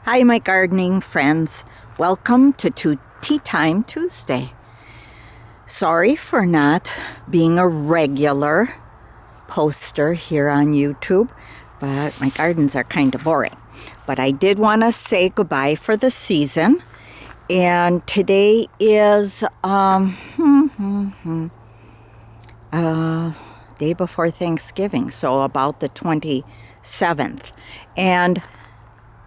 Hi, my gardening friends. Welcome to Tea Time Tuesday. Sorry for not being a regular poster here on YouTube, but my gardens are kind of boring. But I did want to say goodbye for the season. And today is day before Thanksgiving, so about the 27th. And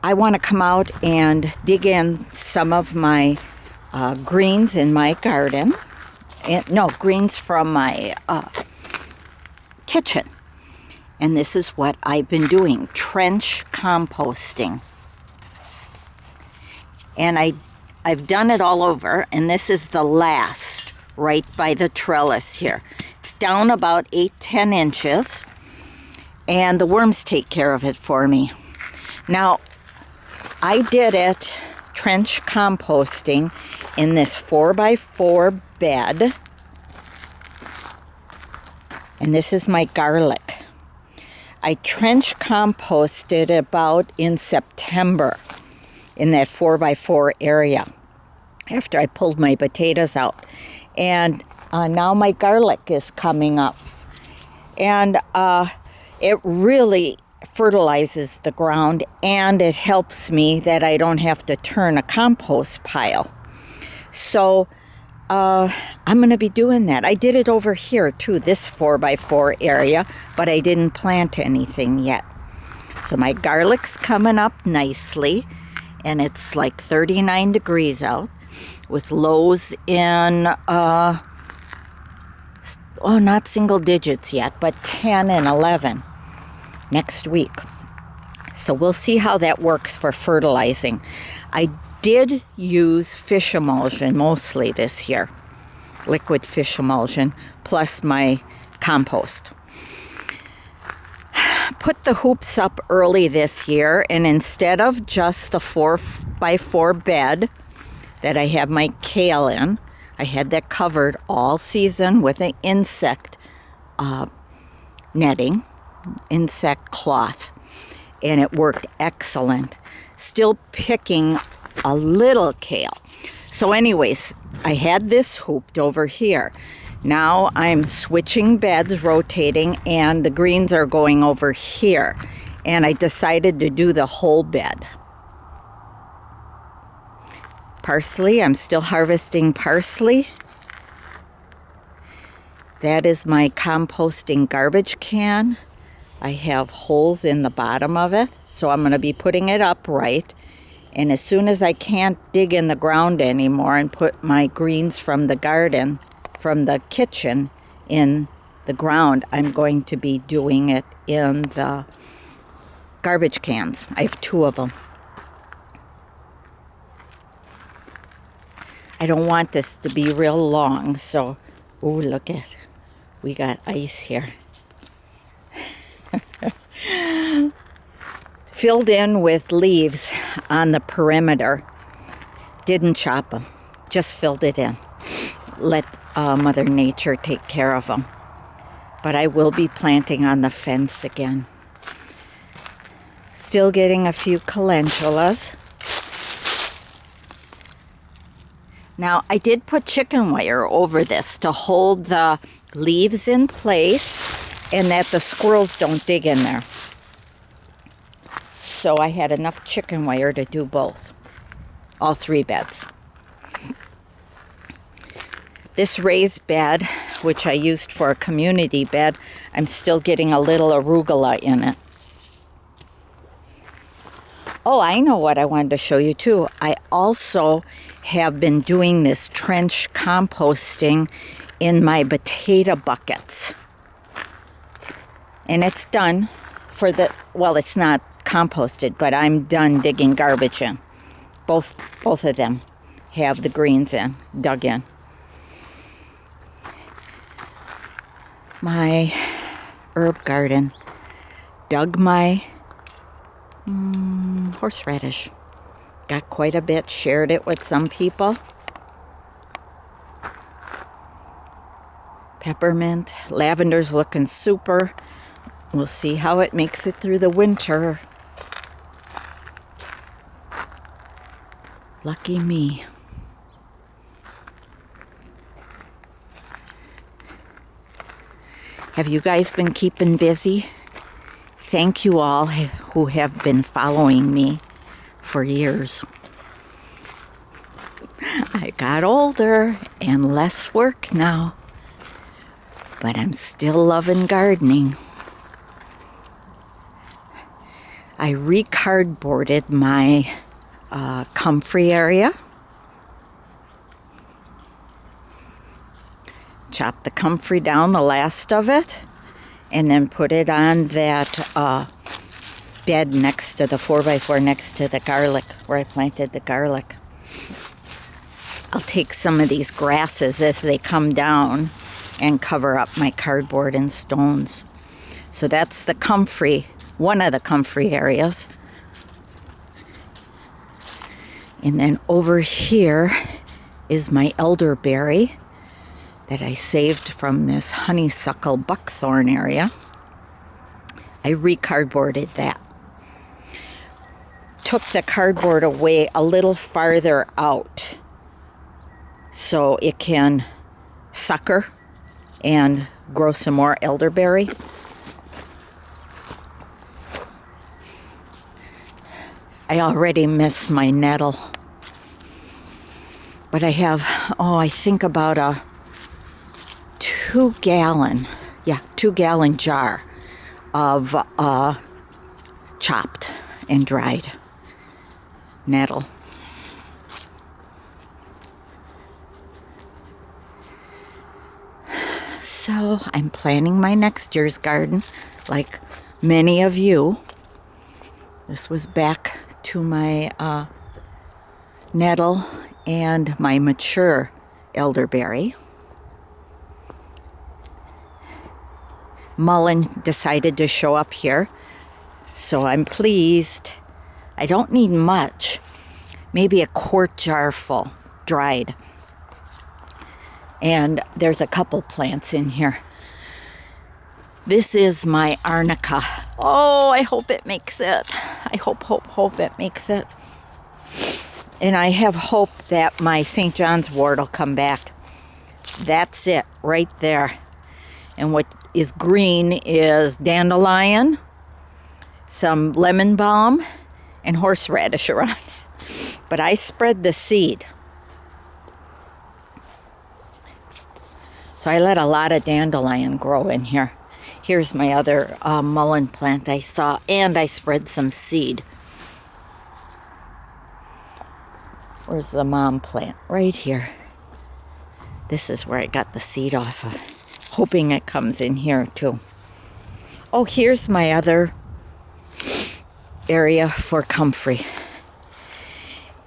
I want to come out and dig in some of my greens in my garden. Greens from my kitchen. And this is what I've been doing, trench composting. And I've done it all over, and this is the last right by the trellis here. It's down about 8-10 inches, and the worms take care of it for me. Now, I did it trench composting in this 4x4 bed. And this is my garlic. I trench composted about in September in that 4x4 area after I pulled my potatoes out. And now my garlic is coming up. And it really fertilizes the ground, and it helps me that I don't have to turn a compost pile. So I'm going to be doing that. I did it over here too, this 4x4 area, but I didn't plant anything yet. So my garlic's coming up nicely, and it's like 39 degrees out with lows in not single digits yet, but 10 and 11 next week. So we'll see how that works for fertilizing. I did use fish emulsion mostly this year, liquid fish emulsion, plus my compost. Put the hoops up early this year, and instead of just the 4x4 bed that I have my kale in, I had that covered all season with an insect netting, insect cloth, and it worked excellent. Still picking a little kale. So anyways, I had this hooped over here. Now I'm switching beds, rotating, and the greens are going over here. And I decided to do the whole bed. Parsley, I'm still harvesting parsley. That is my composting garbage can. I have holes in the bottom of it, so I'm going to be putting it upright. And as soon as I can't dig in the ground anymore and put my greens from the garden, from the kitchen, in the ground, I'm going to be doing it in the garbage cans. I have 2 of them. I don't want this to be real long, so, look at, we got ice here. Filled in with leaves on the perimeter. Didn't chop them, just filled it in. Let Mother Nature take care of them. But I will be planting on the fence again. Still getting a few calentulas. Now, I did put chicken wire over this to hold the leaves in place and that the squirrels don't dig in there. So I had enough chicken wire to do both, all 3 beds. This raised bed, which I used for a community bed, I'm still getting a little arugula in it. Oh, I know what I wanted to show you too. I also have been doing this trench composting in my potato buckets. And it's done for it's not composted, but I'm done digging garbage in. Both of them have the greens dug in. My herb garden dug my horseradish. Got quite a bit, shared it with some people. Peppermint, lavender's looking super. We'll see how it makes it through the winter. Lucky me. Have you guys been keeping busy? Thank you all who have been following me for years. I got older and less work now, but I'm still loving gardening. I re-cardboarded my comfrey area. Chopped the comfrey down, the last of it, and then put it on that bed next to the 4x4 next to the garlic, where I planted the garlic. I'll take some of these grasses as they come down and cover up my cardboard and stones. So that's the comfrey, one of the comfrey areas. And then over here is my elderberry that I saved from this honeysuckle buckthorn area. I re-cardboarded that. Took the cardboard away a little farther out so it can sucker and grow some more elderberry. I already miss my nettle. But I have, I think about a 2-gallon jar of chopped and dried nettle. So I'm planning my next year's garden, like many of you. This was back to my nettle and my mature elderberry. Mullen decided to show up here, so I'm pleased. I don't need much, maybe a quart jar full, dried. And there's a couple plants in here. This is my arnica. Oh, I hope it makes it. I hope it makes it. And I have hope that my St. John's wort will come back. That's it, right there. And what is green is dandelion, some lemon balm, and horseradish around. But I spread the seed. So I let a lot of dandelion grow in here. Here's my other mullein plant I saw, and I spread some seed. Where's the mom plant? Right here. This is where I got the seed off of. Hoping it comes in here too. Oh, here's my other area for comfrey.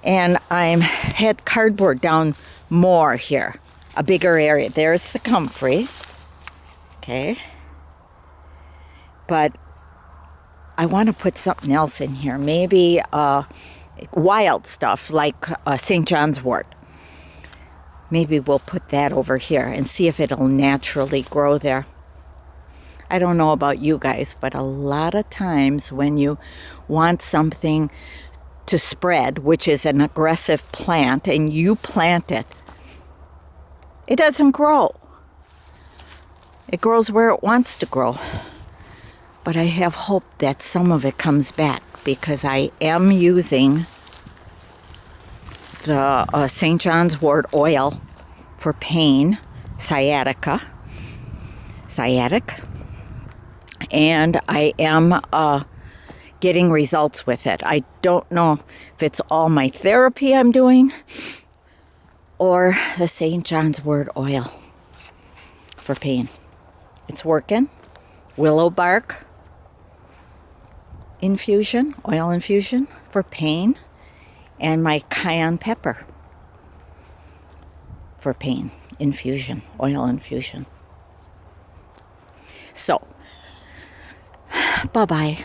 And I had cardboard down more here. A bigger area. There's the comfrey. Okay. But I want to put something else in here. Maybe wild stuff like St. John's wort. Maybe we'll put that over here and see if it'll naturally grow there. I don't know about you guys, but a lot of times when you want something to spread, which is an aggressive plant, and you plant it, it doesn't grow. It grows where it wants to grow. But I have hope that some of it comes back because I am using the St. John's wort oil for pain, sciatic, and I am getting results with it. I don't know if it's all my therapy I'm doing or the St. John's wort oil for pain. It's working. Willow bark infusion, oil infusion for pain, and my cayenne pepper for pain infusion, oil infusion. So, bye-bye.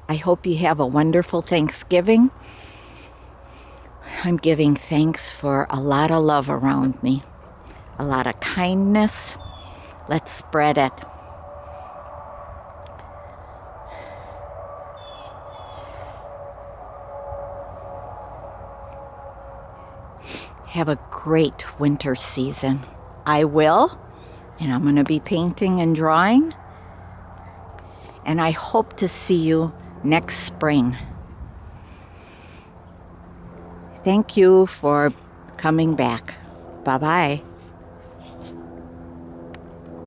I hope you have a wonderful Thanksgiving. I'm giving thanks for a lot of love around me, a lot of kindness. Let's spread it. have a great winter season. I will, and I'm going to be painting and drawing. And I hope to see you next spring. Thank you for coming back. Bye-bye.